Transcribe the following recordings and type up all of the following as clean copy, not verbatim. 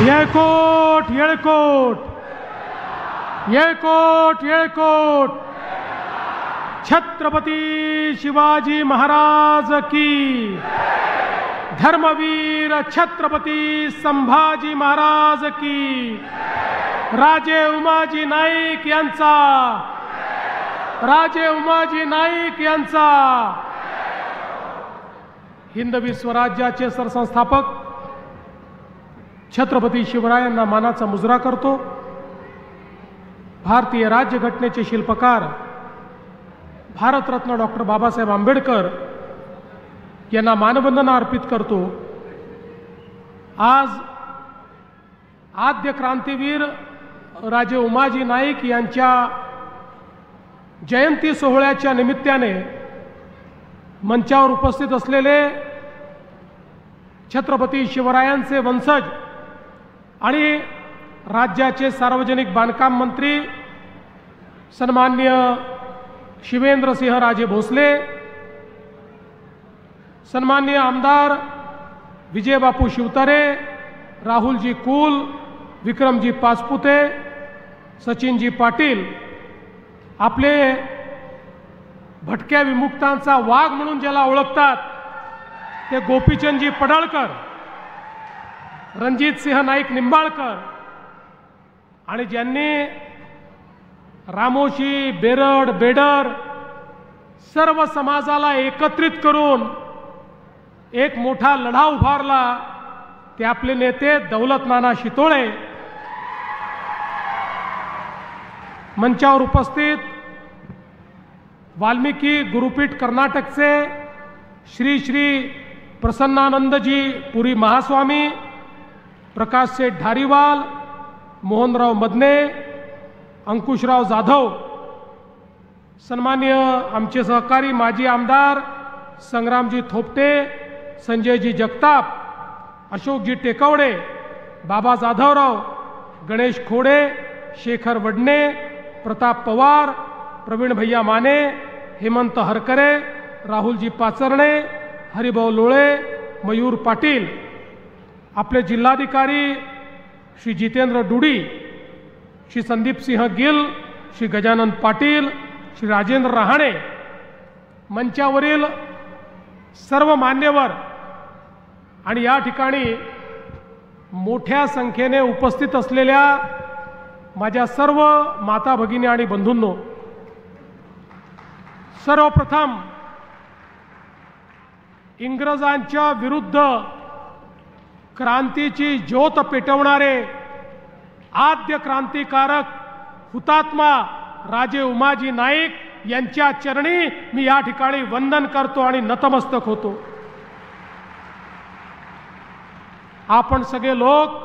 येळकोट येळकोट येळकोट येळकोट छत्रपती शिवाजी महाराज की धर्मवीर छत्रपती संभाजी महाराज की राजे उमाजी नाईक यांचा राजे उमाजी नाईक यांचा हिंदवी स्वराज्याचे सरसंस्थापक छत्रपती शिवरायांना मानाचा मुजरा करतो। भारतीय राज्यघटनेचे शिल्पकार भारतरत्न डॉक्टर बाबासाहेब आंबेडकर यांना मानवंदना अर्पित करतो। आज आद्य क्रांतीवीर राजे उमाजी नाईक यांच्या जयंती सोहळ्याच्या निमित्ताने मंचावर उपस्थित असलेले छत्रपती शिवरायांचे वंशज आणि राज्याचे सार्वजनिक बांधकाम मंत्री सन्माननीय शिवेंद्रसिंह राजे भोसले, सन्माननीय आमदार विजयबापू शिवतारे, राहुलजी कुल, विक्रमजी पाचपुते, सचिनजी पाटील, आपले भटक्या विमुक्तांचा वाघ म्हणून ज्याला ओळखतात ते गोपीचंदजी पडळकर, रणजितसिंह नाईक निंबाळकर आणि ज्यांनी रामोशी, बेरड, बेडर सर्व समाजाला एकत्रित करून एक मोठा लढा उभारला ते आपले नेते दौलत नाना शितोळे। मंचावर उपस्थित वाल्मिकी गुरुपीठ कर्नाटकचे श्री श्री प्रसन्नानंदजी पुरी महास्वामी, प्रकाश सेठ धारीवाल, मोहनराव मदने, अंकुशराव जाधव, सन्माननीय आमचे सहकारी माजी आमदार संग्रामजी थोपटे, संजयजी जगताप, अशोकजी टेकवडे, बाबा जाधवराव, गणेश खोडे, शेखर वडणे, प्रताप पवार, प्रवीण भैया माने, हेमंत हरकरे, राहुलजी पाचरणे, हरिभाऊ लोळे, मयूर पाटील, आपले जिल्हाधिकारी श्री जितेंद्र डुडी, श्री संदीप सिंह गिल, श्री गजानन पाटील, श्री राजेंद्र रहाणे, मंचावरील सर्व मान्यवर आणि या ठिकाणी मोठ्या संख्येने उपस्थित असलेल्या माझ्या सर्व माता भगिनी आणि बंधूंनो, सर्वप्रथम इंग्रजांच्या विरुद्ध क्रांतीची ज्योत पेटवणारे आद्य क्रांतिकारक हुतात्मा राजे उमाजी नाईक यांच्या चरणी मी या ठिकाणी वंदन करतो आणि नतमस्तक होतो। आपण सगळे लोक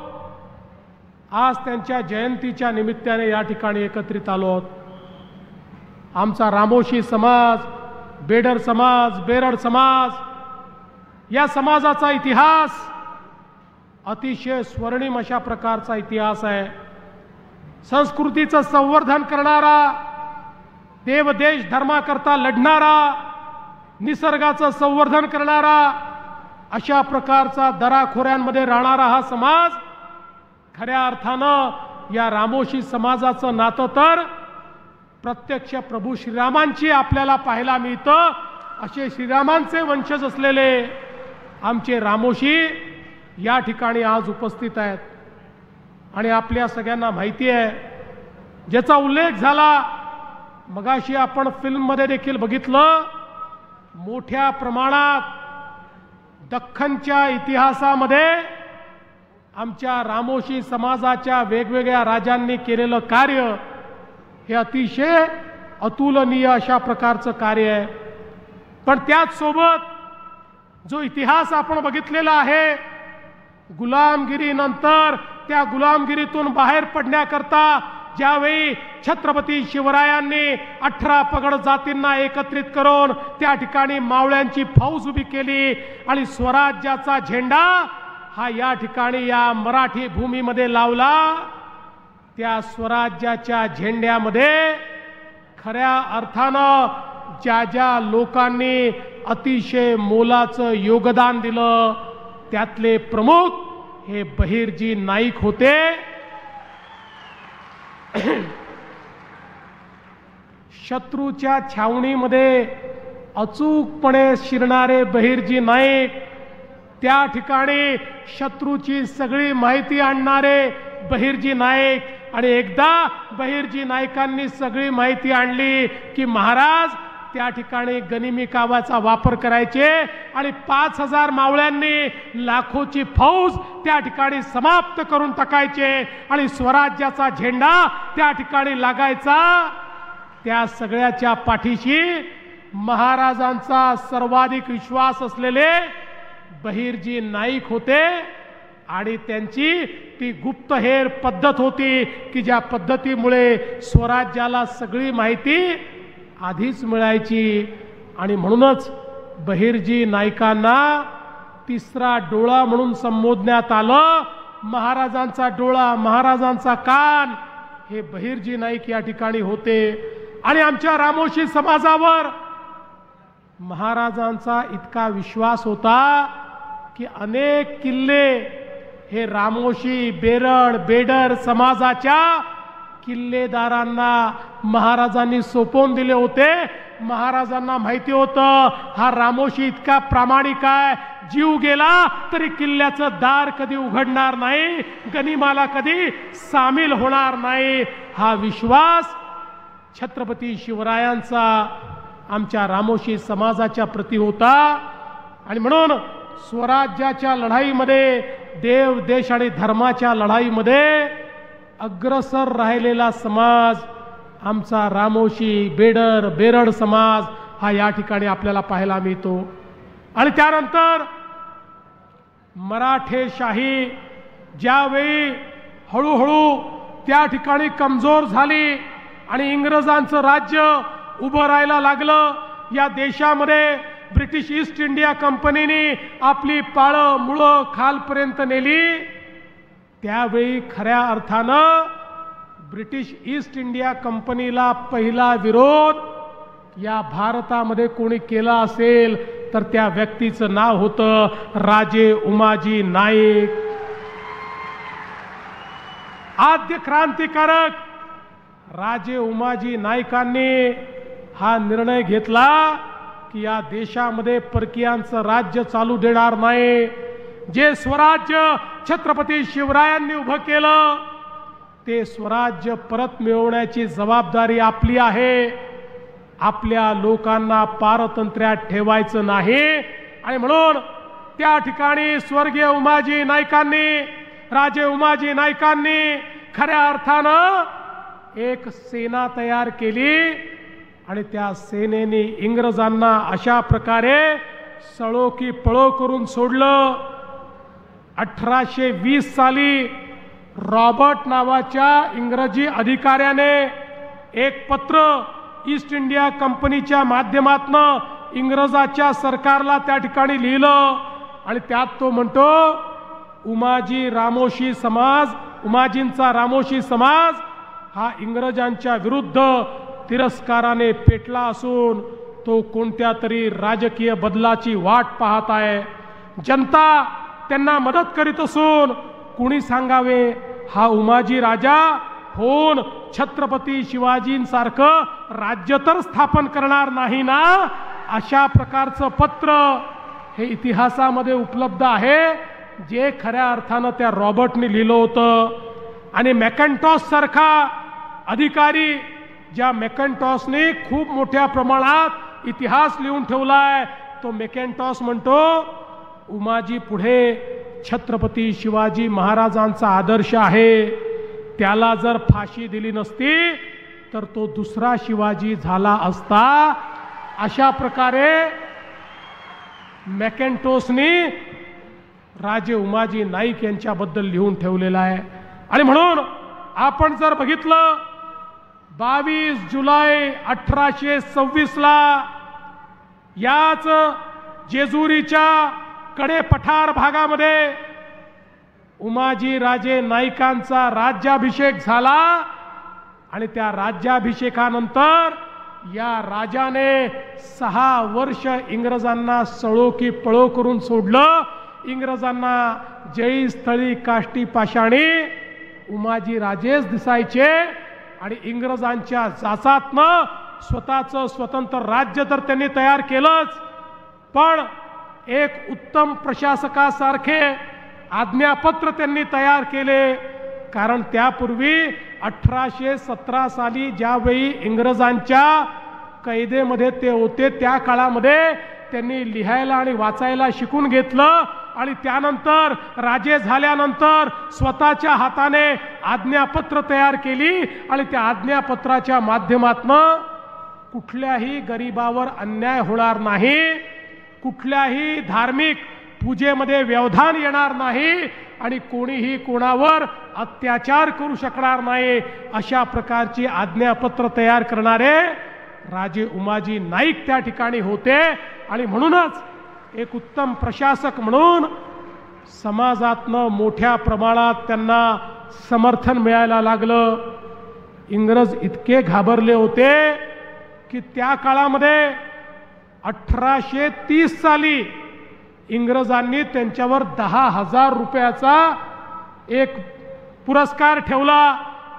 आज त्यांच्या जयंतीच्या निमित्ताने या ठिकाणी एकत्रित आलो आहोत। आमचा रामोशी समाज, बेडर समाज, बेरड समाज या समाजाचा इतिहास अतिशय स्वर्णिम अशा प्रकारचा इतिहास आहे। संस्कृतीचं संवर्धन करणारा, देवदेश धर्माकरता लढणारा, निसर्गाचं संवर्धन करणारा अशा प्रकारचा दराखोऱ्यांमध्ये राहणारा हा समाज, खऱ्या अर्थानं या रामोशी समाजाचं नातं तर प्रत्यक्ष प्रभू श्रीरामांची आपल्याला पाहायला मिळतं। असे श्रीरामांचे वंशज असलेले आमचे रामोशी या ठिकाणी आज उपस्थित आहेत आणि आपल्या सगळ्यांना माहिती आहे, ज्याचा उल्लेख झाला मगाशी आपण फिल्ममध्ये देखील बघितलं, मोठ्या प्रमाणात दख्खनच्या इतिहासामध्ये आमच्या रामोशी समाजाच्या वेगवेगळ्या राजांनी केलेलं कार्य हे अतिशय अतुलनीय अशा प्रकारचं कार्य आहे। पण त्याच सोबत जो इतिहास आपण बघितलेला आहे, गुलामगिरीनंतर त्या गुलामगिरीतून बाहेर पडण्याकरता ज्यावेळी छत्रपती शिवरायांनी 18 पगड जातींना एकत्रित करून त्या ठिकाणी मावळ्यांची फौज उभी केली आणि स्वराज्याचा झेंडा हा या ठिकाणी या मराठी भूमीमध्ये लावला, त्या स्वराज्याच्या झेंड्यामध्ये खऱ्या अर्थानं ज्या ज्या लोकांनी अतिशय मोलाचं योगदान दिलं त्यातले प्रमुख हे बहिर्जी नाईक होते. शत्रूच्या छावणीमध्ये अचूकपणे शिरणारे बहिर्जी नाईक, त्या ठिकाणी शत्रूची सगळी माहिती आणणारे बहिर्जी नाईक. आणि एकदा बहिर्जी नाईकांनी सगळी माहिती आणली की महाराज त्या ठिकाणी गनिमी कावाचा वापर करायचे आणि 5000 मावळ्यांनी लाखोची फौज त्या ठिकाणी समाप्त करून टाकायचे आणि स्वराज्याचा झेंडा त्या ठिकाणी लागायचा. त्या सगळ्याच्या पाठीशी महाराजांचा सर्वाधिक विश्वास असलेले बहिर्जी नाईक होते. आणि त्यांची ती गुप्तहेर पद्धत होती की ज्या पद्धतीमुळे स्वराज्याला सगळी माहिती आधीच मिळायची. आणि म्हणूनच बहिर्जी नाईकांना तिसरा डोळा म्हणून संबोधण्यात आलं. महाराजांचा डोळा, महाराजांचा कान हे बहिर्जी नाईक या ठिकाणी होते. आणि आमच्या रामोशी समाजावर महाराजांचा इतका विश्वास होता की अनेक किल्ले हे रामोशी, बेरड, बेडर समाजाच्या किल्लेदारांना महाराजांनी सोपवून दिले होते. महाराजांना माहिती होतं हा रामोशी इतका प्रामाणिक आहे, जीव गेला तरी किल्ल्याचं दार कधी उघडणार नाही, गनिमाला कधी सामील होणार नाही. हा विश्वास छत्रपती शिवरायांचा आमच्या रामोशी समाजाच्या प्रती होता. आणि म्हणून स्वराज्याच्या लढाईमध्ये, देव देश आणि धर्माच्या लढाईमध्ये अग्रसर राहिलेला समाज आमचा रामोशी, बेडर, बेरड समाज हा या ठिकाणी आपल्याला पाहायला मिळतो. आणि त्यानंतर मराठेशाही ज्यावेळी हळूहळू त्या ठिकाणी कमजोर झाली आणि इंग्रजांचं राज्य उभं राहायला लागलं, या देशामध्ये ब्रिटिश ईस्ट इंडिया कंपनीने आपली पाळं मुळं खालपर्यंत नेली. त्यावेळी खऱ्या अर्थानं ब्रिटिश ईस्ट इंडिया कंपनीला पहिला विरोध या भारतामध्ये कोणी केला असेल तर त्या व्यक्तीचं नाव होतं राजे उमाजी नाईक. आद्य क्रांतिकारक राजे उमाजी नाईकांनी हा निर्णय घेतला की या देशामध्ये परकीयांचं राज्य चालू देणार नाही. जे स्वराज्य छत्रपती शिवरायांनी उभं केलं ते स्वराज्य परत मिळवण्याची जबाबदारी आपली आहे. आपल्या लोकांना पारतंत्र्यात ठेवायचं नाही. आणि म्हणून त्या ठिकाणी स्वर्गीय उमाजी नाईकांनी, राजे उमाजी नाईकांनी खऱ्या अर्थानं एक सेना तयार केली आणि त्या सेनेने इंग्रजांना अशा प्रकारे सळो की पळो करून सोडलं. 1820 साली रॉबर्ट नावाच्या इंग्रजी अधिकाऱ्याने एक पत्र ईस्ट इंडिया कंपनीच्या माध्यमातून इंग्रजाच्या सरकारला त्या ठिकाणी लिहिलं आणि त्यात तो म्हणतो उमाजी रामोशी समाज, उमाजींचा रामोशी समाज हा इंग्रजांच्या विरुद्ध तिरस्काराने पेटला असून तो कोणत्या तरी राजकीय बदलाची वाट पाहत आहे. जनता त्यांना मदत करीत असून कुणी सांगावे हा उमाजी राजा होऊन छत्रपती शिवाजींसारखं राज्य तर स्थापन करणार नाही ना. अशा प्रकारचं पत्र हे इतिहासामध्ये उपलब्ध आहे जे खऱ्या अर्थानं त्या रॉबर्टने लिहिलं होतं. आणि मॅकॅन्टॉस सारखा अधिकारी, ज्या मॅकॅन्टॉसने खूप मोठ्या प्रमाणात इतिहास लिहून ठेवलाय, तो मॅकॅन्टॉस म्हणतो उमाजी पुढे छत्रपती शिवाजी महाराजांचा आदर्श आहे. त्याला जर फाशी दिली नसती तर तो दुसरा शिवाजी झाला असता. अशा प्रकारे मॅकॅन्टॉसने राजे उमाजी नाईक यांच्याबद्दल लिहून ठेवलेला आहे. आणि म्हणून आपण जर बघितलं 22 जुलै 1826 ला याच जेजुरीच्या कडे पठार भागामध्ये उमाजी राजे नाईकांचा राज्याभिषेक झाला. आणि त्या राज्याभिषेकानंतर या राजाने 6 वर्ष इंग्रजांना सळो की पळो करून सोडलं. इंग्रजांना जळी स्थळी काष्टी पाषाणी उमाजी राजेच दिसायचे आणि इंग्रजांच्या जाचातनं स्वतःचं स्वतंत्र राज्य तर त्यांनी तयार केलंच, पण एक उत्तम प्रशासकासारखे आज्ञापत्र त्यांनी तयार केले. कारण त्यापूर्वी 1817 साली ज्यावेळी इंग्रजांच्या कैदेमध्ये ते होते त्या काळामध्ये त्यांनी लिहायला आणि वाचायला शिकून घेतलं आणि त्यानंतर राजे झाल्यानंतर स्वतःच्या हाताने आज्ञापत्र तयार केली आणि त्या आज्ञापत्राच्या माध्यमातनं कुठल्याही गरिबावर अन्याय होणार नाही, कुठल्याही धार्मिक पूजेमध्ये व्यवधान येणार नाही आणि कोणीही कोणावर अत्याचार करू शकणार नाही, अशा प्रकारची आज्ञापत्र तयार करणारे राजे उमाजी नाईक त्या ठिकाणी होते. आणि म्हणूनच एक उत्तम प्रशासक म्हणून समाजातनं मोठ्या प्रमाणात त्यांना समर्थन मिळायला लागलं. इंग्रज इतके घाबरले होते की त्या काळामध्ये 1830 साली इंग्रजांनी त्यांच्यावर 10,000 रुपयाचा एक पुरस्कार ठेवला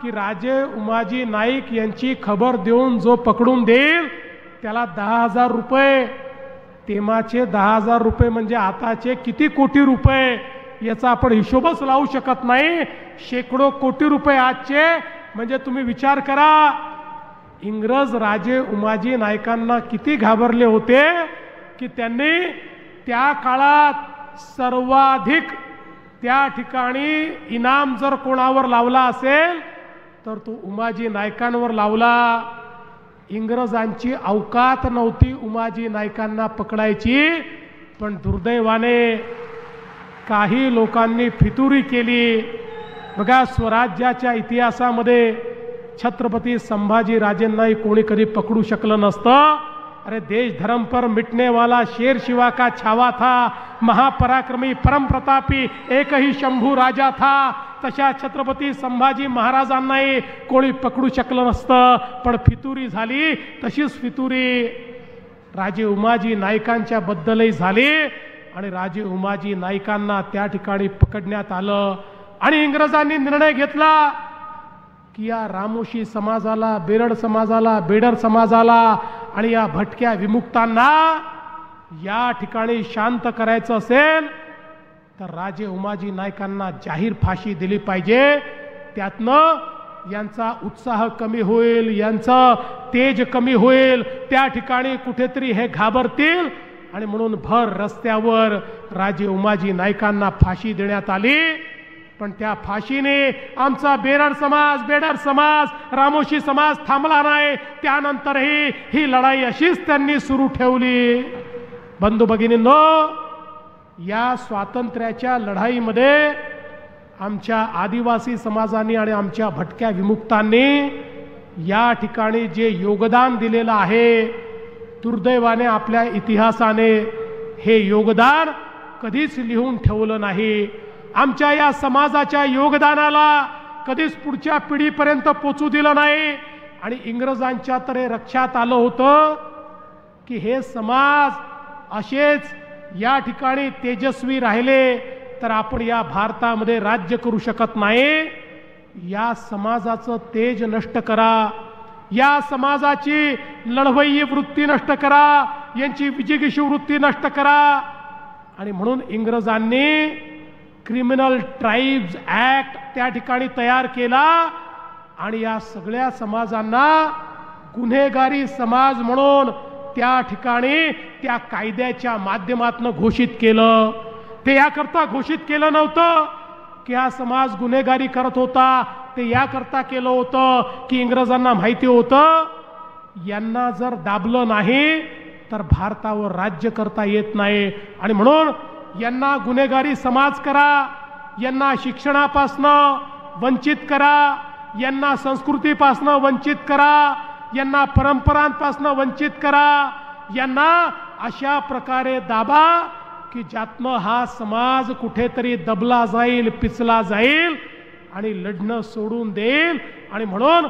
की राजे उमाजी नाईक यांची खबर देऊन जो पकडून देईल त्याला 10,000 रुपये. तेव्हाचे 10,000 रुपये म्हणजे आताचे किती कोटी रुपये याचा आपण हिशोबच लावू शकत नाही. शेकडो कोटी रुपये आजचे. म्हणजे तुम्ही विचार करा इंग्रज राजे उमाजी नाईकांना किती घाबरले होते की त्यांनी त्या काळात सर्वाधिक त्या ठिकाणी इनाम जर कोणावर लावला असेल तर तो उमाजी नाईकांवर लावला. इंग्रजांची अवकात नव्हती उमाजी नाईकांना पकडायची, पण दुर्दैवाने काही लोकांनी फितुरी केली. बघा स्वराज्याच्या इतिहासामध्ये छत्रपती संभाजी राजेंनाही कोणी कधी पकडू शकलं नसतं. अरे देश धर्म पर मिटने वाला शेर शिवा का छावा था, महापराक्रमी परम प्रतापी एक ही शंभू राजा था. तशा छत्रपती संभाजी महाराजांनाही कोणी पकडू शकलं नसतं, पण फितुरी झाली. तशीच फितुरी राजे उमाजी नाईकांच्या बद्दलही झाली आणि राजे उमाजी नाईकांना त्या ठिकाणी पकडण्यात आलं. आणि इंग्रजांनी निर्णय घेतला की या रामोशी समाजाला, बेरड समाजाला, बेडर समाजाला आणि या भटक्या विमुक्तांना या ठिकाणी शांत करायचं असेल तर राजे उमाजी नाईकांना जाहीर फाशी दिली पाहिजे. त्यातनं यांचा उत्साह कमी होईल, यांचं तेज कमी होईल, त्या ठिकाणी कुठेतरी हे घाबरतील आणि म्हणून भर रस्त्यावर राजे उमाजी नाईकांना फाशी देण्यात आली. पण त्या फाशीने आमचा बेरड समाज, बेडर समाज, रामोशी समाज थांबला नाही. त्यानंतरही ही लढाई अशीच त्यांनी सुरू ठेवली. बंधू भगिनींनो, या स्वातंत्र्याच्या लढाईमध्ये आमच्या आदिवासी समाजाने आणि आमच्या भटक्या विमुक्तांनी या ठिकाणी जे योगदान दिलेलं आहे, दुर्दैवाने आपल्या इतिहासाने हे योगदान कधीच लिहून ठेवलं नाही. आमच्या या समाजाच्या योगदानाला कधीच पुढच्या पिढीपर्यंत पोचू दिलं नाही. आणि इंग्रजांच्या तरी रक्षात आलं होतं की हे समाज असेच या ठिकाणी तेजस्वी राहिले तर आपण या भारतामध्ये राज्य करू शकत नाही. या समाजाचं तेज नष्ट करा, या समाजाची लढवय्यी वृत्ती नष्ट करा, यांची विजिगीषू वृत्ती नष्ट करा. आणि म्हणून इंग्रजांनी क्रिमिनल ट्राइब्स ऍक्ट त्या ठिकाणी तयार केला आणि या सगळ्या समाजांना गुन्हेगारी समाज म्हणून त्या ठिकाणी त्या कायद्याच्या माध्यमातून घोषित केलं. ते याकरता घोषित केलं नव्हतं की हा समाज गुन्हेगारी करत होता, ते याकरता केलं होतं की इंग्रजांना माहिती होतं यांना जर दाबलं नाही तर भारतावर राज्य करता येत नाही. आणि म्हणून यांना गुन्हेगारी समाज करा, यांना शिक्षणापासनं वंचित करा, यांना संस्कृतीपासनं वंचित करा, यांना परंपरांपासनं वंचित करा, यांना अशा प्रकारे दाबा की ज्यातनं हा समाज कुठेतरी दबला जाईल, पिचला जाईल आणि लढणं सोडून देईल. आणि म्हणून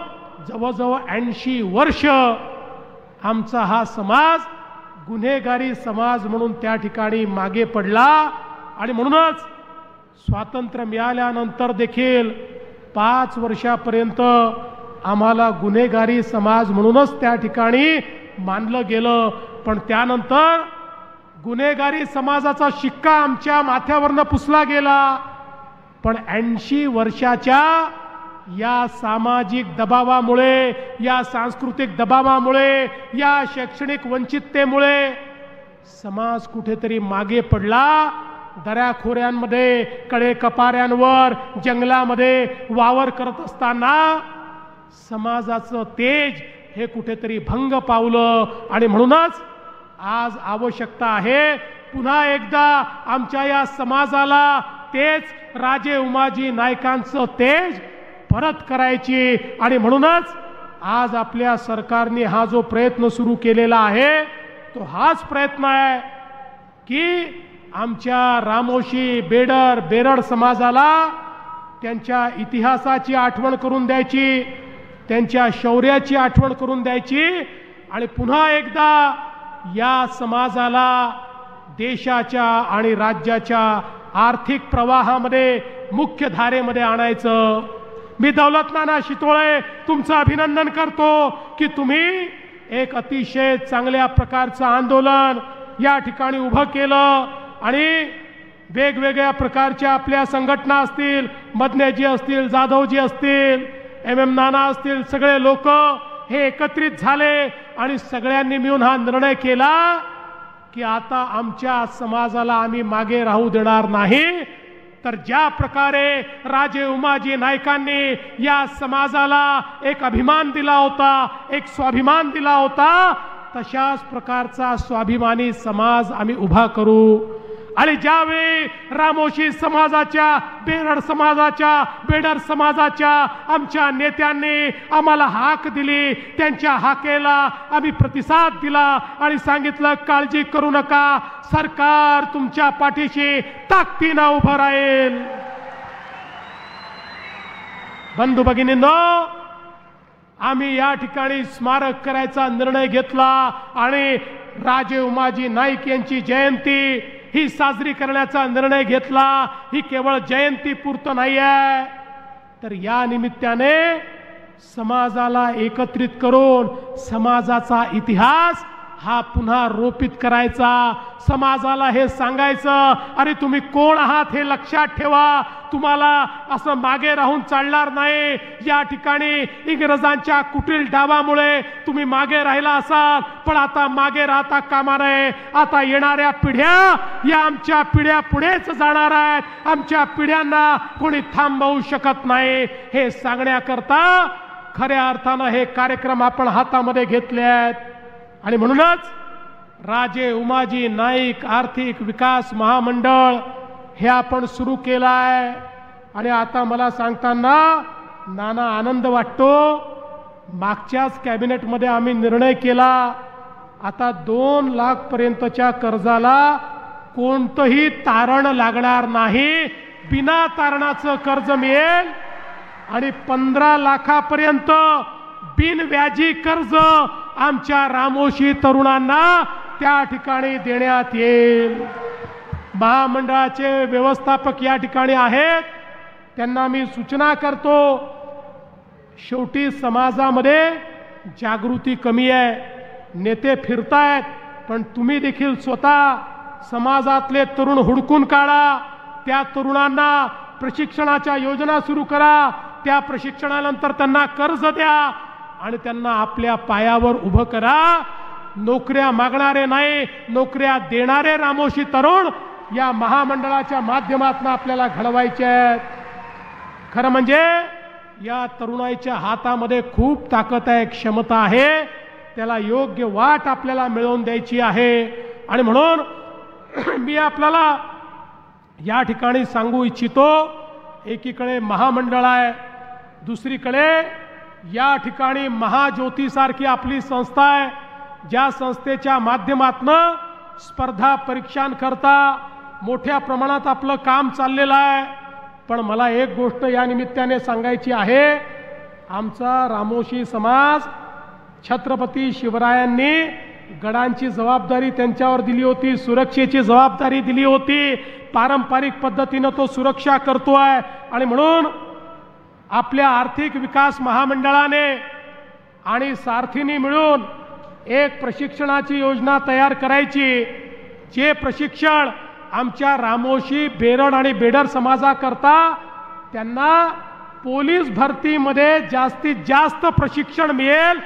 जवळजवळ 80 वर्ष आमचा हा समाज गुन्हेगारी समाज म्हणून त्या ठिकाणी मागे पडला. आणि म्हणूनच स्वातंत्र्य मिळाल्यानंतर देखील 5 वर्षापर्यंत आम्हाला गुन्हेगारी समाज म्हणूनच त्या ठिकाणी मानलं गेलं. पण त्यानंतर गुन्हेगारी समाजाचा शिक्का आमच्या माथ्यावरनं पुसला गेला. पण 80 वर्षाच्या या सामाजिक दबावामुळे, या सांस्कृतिक दबावामुळे, या शैक्षणिक वंचिततेमुळे समाज कुठेतरी मागे पडला. दऱ्याखोऱ्यांमध्ये, कडेकपाऱ्यांवर, जंगलामध्ये वावर करत असताना समाजाचं तेज हे कुठेतरी भंग पावलं. आणि म्हणूनच आज आवश्यकता आहे पुन्हा एकदा आमच्या या समाजाला तेच राजे उमाजी नायकांचं तेज परत करायची. आणि म्हणूनच आज आपल्या सरकारने हा जो प्रयत्न सुरू केलेला आहे तो हाच प्रयत्न आहे की आमच्या रामोशी, बेडर, बेरड समाजाला त्यांच्या इतिहासाची आठवण करून द्यायची, त्यांच्या शौर्याची आठवण करून द्यायची आणि पुन्हा एकदा या समाजाला देशाच्या आणि राज्याच्या आर्थिक प्रवाहामध्ये मुख्य धारेमध्ये आणायचं. मी दौलत नाना शितोळे तुमचं अभिनंदन करतो की तुम्ही एक अतिशय चांगल्या प्रकारचं आंदोलन या ठिकाणी उभं केलं आणि वेगवेगळ्या प्रकारच्या आपल्या संघटना असतील, मदनेजी असतील, जाधवजी असतील, MM नाना असतील, सगळे लोक हे एकत्रित झाले आणि सगळ्यांनी मिळून हा निर्णय केला की आता आमच्या समाजाला आम्ही मागे राहू देणार नाही. तर ज्या प्रकारे राजे उमाजी नायकांनी या समाजाला एक अभिमान दिला होता, एक स्वाभिमान दिला होता, तशाच प्रकारचा स्वाभिमानी समाज आम्ही उभा करू. आणि ज्यावेळी रामोशी समाजाच्या, बेरड समाजाच्या, बेडर समाजाच्या आमच्या नेत्यांनी आम्हाला हाक दिली, त्यांच्या हाकेला आम्ही प्रतिसाद दिला आणि सांगितलं काळजी करू नका, सरकार तुमच्या पाठीशी ताकदीनं उभं राहील. बंधू भगिनींनो, आम्ही या ठिकाणी स्मारक करायचा निर्णय घेतला आणि राजे उमाजी नाईक यांची जयंती ही साजरी करण्याचा निर्णय घेतला. ही केवळ जयंती पुरतं नाही आहे, तर या निमित्ताने समाजाला एकत्रित करून समाजाचा इतिहास हा पुन्हा रोपित करायचा. समाजाला हे सांगायचं, अरे तुम्ही कोण आहात हे लक्षात ठेवा, तुम्हाला असं मागे राहून चालणार नाही. या ठिकाणी इंग्रजांच्या कुटील डावामुळे तुम्ही मागे राहिला असाल, पण आता मागे राहता कामा नये. आता येणाऱ्या पिढ्या या आमच्या पिढ्या पुढेच जाणार आहेत, आमच्या पिढ्यांना कोणी थांबवू शकत नाही. हे सांगण्याकरता खऱ्या अर्थानं हे कार्यक्रम आपण हातामध्ये घेतले आहेत. आणि म्हणूनच राजे उमाजी नाईक आर्थिक विकास महामंडळ हे आपण सुरू केलं आहे. आणि आता मला सांगताना नाना आनंद वाटतो, मागच्याच कॅबिनेटमध्ये आम्ही निर्णय केला, आता 2 लाख पर्यंतच्या कर्जाला कोणतंही तारण लागणार नाही, बिना तारणाचं कर्ज मिळेल आणि 15 लाखापर्यंत बिनव्याजी कर्ज आमच्या रामोशी तरुणांना त्या ठिकाणी देण्यात येईल. महामंडळाचे व्यवस्थापक या ठिकाणी आहेत, त्यांना मी सूचना करतो, शेवटी समाजामध्ये जागृती कमी आहे, नेते फिरतायत, पण तुम्ही देखील स्वतः समाजातले तरुण हुडकून काढा, त्या तरुणांना प्रशिक्षणाच्या योजना सुरू करा, त्या प्रशिक्षणानंतर त्यांना कर्ज द्या आणि त्यांना आपल्या पायावर उभं करा. नोकऱ्या मागणारे नाही, नोकऱ्या देणारे रामोशी तरुण या महामंडळाच्या माध्यमातून आपल्याला घडवायचे आहेत. खरं म्हणजे या तरुणाईच्या हातामध्ये खूप ताकद आहे, क्षमता आहे, त्याला योग्य वाट आपल्याला मिळवून द्यायची आहे. आणि म्हणून मी आपल्याला या ठिकाणी सांगू इच्छितो, एकीकडे महामंडळ आहे, दुसरीकडे या ठिकाणी महाज्योती सारखी आपली संस्था आहे, ज्या संस्थेच्या माध्यमातून स्पर्धा परीक्षांकरता मोठ्या प्रमाणात आपलं काम चाललेलं आहे. पण मला एक गोष्ट या निमित्ताने सांगायची आहे, आमचा रामोशी समाज छत्रपती शिवरायांनी गडांची जबाबदारी त्यांच्यावर दिली होती, सुरक्षेची जबाबदारी दिली होती, पारंपरिक पद्धतीनं तो सुरक्षा करतोय। आणि म्हणून आपल्या आर्थिक विकास महामंडळाने आणि सारथीने मिळून एक प्रशिक्षणाची योजना तयार करायची, जे प्रशिक्षण आमच्या रामोशी, बेरड आणि बेडर समाजाकरता त्यांना पोलीस भरतीमध्ये जास्तीत जास्त प्रशिक्षण मिळेल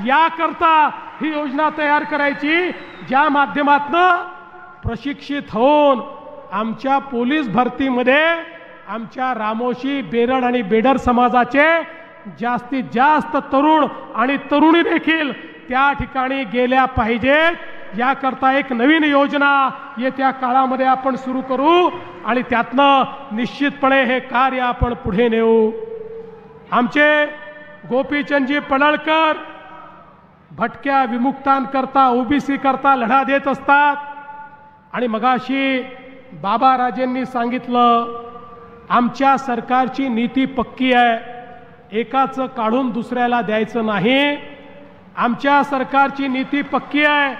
याकरता ही योजना तयार करायची, ज्या माध्यमातून प्रशिक्षित होऊन आमच्या पोलीस भरतीमध्ये आमच्या रामोशी, बेरड आणि बेडर समाजाचे जास्तीत जास्त तरुण आणि तरुणी देखील त्या ठिकाणी गेल्या पाहिजेत। याकरता एक नवीन योजना येत्या काळामध्ये आपण सुरू करू आणि त्यातनं निश्चितपणे हे कार्य आपण पुढे नेऊ। आमचे गोपीचंदजी पडळकर भटक्या विमुक्तांकरता, ओबीसी करता लढा देत असतात। आणि मगाशी बाबा राजेंनी सांगितलं, आमच्या सरकारची नीती पक्की आहे, एकाचं काढून दुसऱ्याला द्यायचं नाही। आमच्या सरकारची नीती पक्की आहे,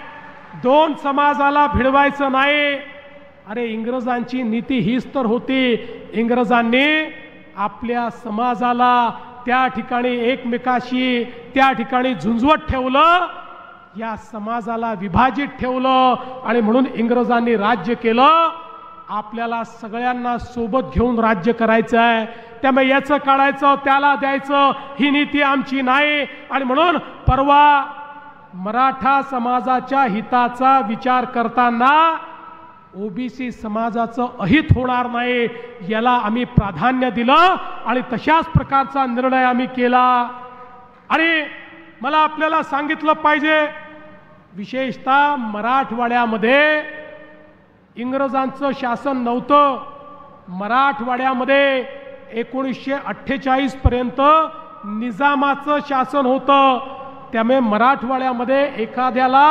दोन समाजाला भिडवायचं नाही। अरे इंग्रजांची नीती हीच तर होती, इंग्रजांनी आपल्या समाजाला त्या ठिकाणी एकमेकाशी त्या ठिकाणी झुंजवत ठेवलं, या समाजाला विभाजित ठेवलं आणि म्हणून इंग्रजांनी राज्य केलं। आपल्याला सगळ्यांना सोबत घेऊन राज्य करायचं आहे, त्यामुळे याचं काढायचं त्याला द्यायचं ही नीती आमची नाही। आणि म्हणून परवा मराठा समाजाच्या हिताचा विचार करताना ओबीसी समाजाचं अहित होणार नाही याला आम्ही प्राधान्य दिलं आणि तशाच प्रकारचा निर्णय आम्ही केला। आणि मला आपल्याला सांगितलं पाहिजे, विशेषतः मराठवाड्यामध्ये इंग्रजांचं शासन नव्हतं, मराठवाड्यामध्ये 1948 पर्यंत निजामाचं शासन होतं। त्यामुळे मराठवाड्यामध्ये एखाद्याला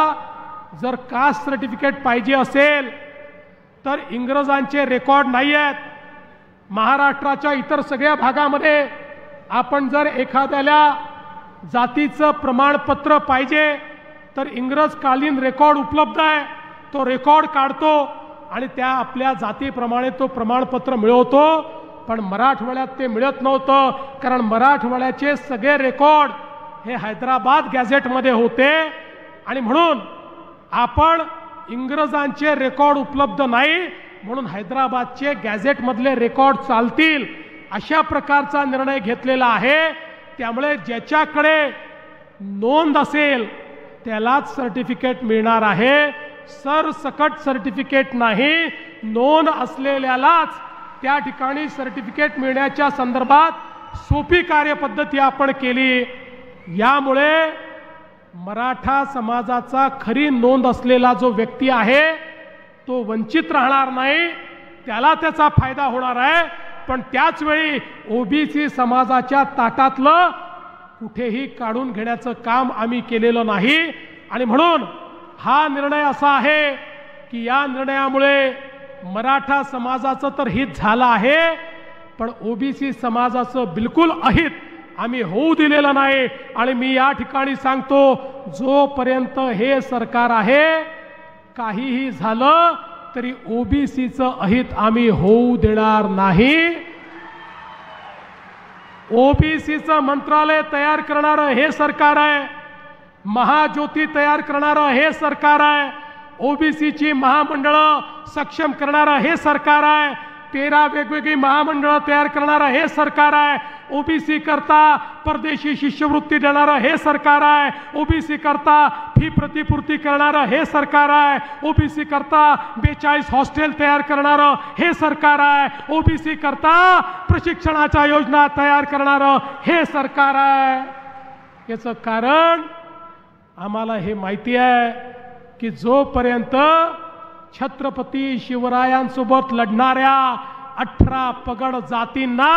जर कास्ट सर्टिफिकेट पाहिजे असेल तर इंग्रजांचे रेकॉर्ड नाही आहेत। महाराष्ट्राच्या इतर सगळ्या भागामध्ये आपण जर एखाद्याला जातीचं प्रमाणपत्र पाहिजे तर इंग्रजकालीन रेकॉर्ड उपलब्ध आहे, तो रेकॉर्ड काढतो आणि त्या आपल्या जातीप्रमाणे तो प्रमाणपत्र मिळवतो। पण मराठवाड्यात ते मिळत नव्हतं, कारण मराठवाड्याचे सगळे रेकॉर्ड हे हैदराबाद गॅझेटमध्ये होते। आणि म्हणून आपण इंग्रजांचे रेकॉर्ड उपलब्ध नाही म्हणून हैदराबादचे गॅझेटमधले रेकॉर्ड चालतील अशा प्रकारचा निर्णय घेतलेला आहे। त्यामुळे ज्याच्याकडे नोंद असेल त्यालाच सर्टिफिकेट मिळणार आहे, सरसकट सर्टिफिकेट नाही। नोंद असलेल्यालाच त्या ठिकाणी सर्टिफिकेट मिळण्याच्या संदर्भात सोपी कार्यपद्धती आपण केली। यामुळे मराठा समाजाचा खरी नोंद असलेला जो व्यक्ती आहे तो वंचित राहणार नाही, त्याला त्याचा फायदा होणार आहे। पण त्याच वेळी ओबीसी समाजाच्या ताटातलं कुठेही काढून घेण्याचं काम आम्ही केलेलं नाही। आणि म्हणून हा निर्णय असा आहे की या निर्णयामुळे मराठा समाजाचं तर हित झालं आहे, पण ओबीसी समाजाचं बिलकुल अहित आम्ही होऊ दिलेलं नाही। आणि मी या ठिकाणी सांगतो, जोपर्यंत हे सरकार आहे काहीही झालं तरी ओबीसीचं अहित आम्ही होऊ देणार नाही। ओबीसीचं मंत्रालय तयार करणारं हे सरकार आहे, महाज्योती तयार करणारं हे सरकार आहे, ओबीसीची महामंडळं सक्षम करणारं हे सरकार आहे, 13 वेगवेगळी महामंडळं तयार करणारं हे सरकार आहे, ओबीसी करता परदेशी शिष्यवृत्ती देणारं हे सरकार आहे, ओबीसी करता फी प्रतिपूर्ती करणारं हे सरकार आहे, ओबीसी करता 42 हॉस्टेल तयार करणारं हे सरकार आहे, ओबीसी करता प्रशिक्षणाच्या योजना तयार करणारं हे सरकार आहे। याचं कारण आम्हाला हे माहिती आहे की जोपर्यंत छत्रपती शिवरायांसोबत लढणाऱ्या 18 पगड जातींना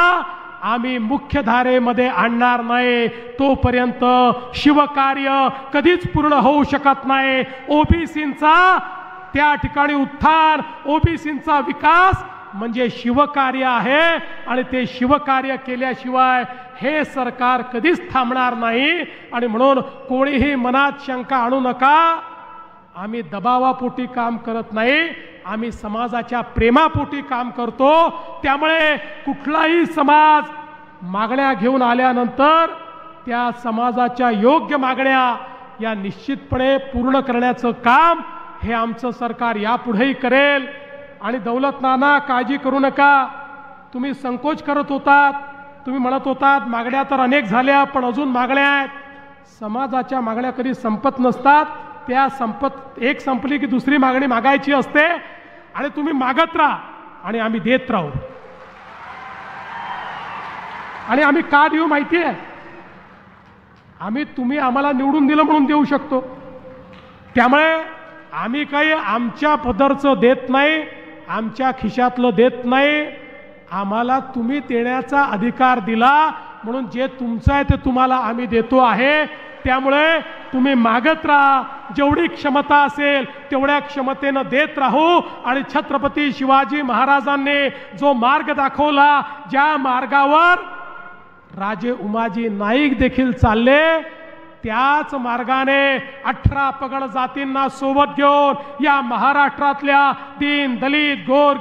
आम्ही मुख्यधारेमध्ये आणणार नाही तोपर्यंत शिवकार्य कधीच पूर्ण होऊ शकत नाही। ओबीसींचा त्या ठिकाणी उत्थान, ओबीसींचा विकास म्हणजे शिवकार्य आहे आणि ते शिवकार्य केल्याशिवाय हे सरकार कधीच थांबणार नाही। आणि म्हणून कोणीही मनात शंका आणू नका, आम्ही दबावापोटी काम करत नाही, आम्ही समाजाच्या प्रेमापोटी काम करतो। त्यामुळे कुठलाही समाज मागण्या घेऊन आल्यानंतर त्या समाजाच्या योग्य मागण्या या निश्चितपणे पूर्ण करण्याचं काम हे आमचं सरकार यापुढेही करेल। आणि दौलत नाना, काळजी करू नका, तुम्ही संकोच करत होतात, तुम्ही म्हणत होतात मागण्या तर अनेक झाल्या पण अजून मागण्या आहेत। समाजाच्या मागण्या कधी संपत नसतात, त्या एक संपली की दुसरी मागणी मागायची असते आणि तुम्ही मागत राहा आणि आम्ही देत राहू। आणि आम्ही का देऊ माहिती आहे? तुम्ही आम्हाला निवडून दिलं म्हणून देऊ शकतो। त्यामुळे आम्ही काही आमच्या पदरचं देत नाही, आमच्या खिशातलं देत नाही, आम्हाला तुम्ही देण्याचा अधिकार दिला म्हणून जे तुमचं आहे ते तुम्हाला आम्ही देतो आहे। त्यामुळे तुम्ही मागत राहा, जेवढी क्षमता असेल तेवढ्या क्षमतेनं देत राहू। आणि छत्रपती शिवाजी महाराजांनी जो मार्ग दाखवला, ज्या मार्गावर राजे उमाजी नाईक देखील चालले, त्याच मार्गाने 18 पगड जातींना सोबत घेऊन या महाराष्ट्रातल्या दीन दलित गोर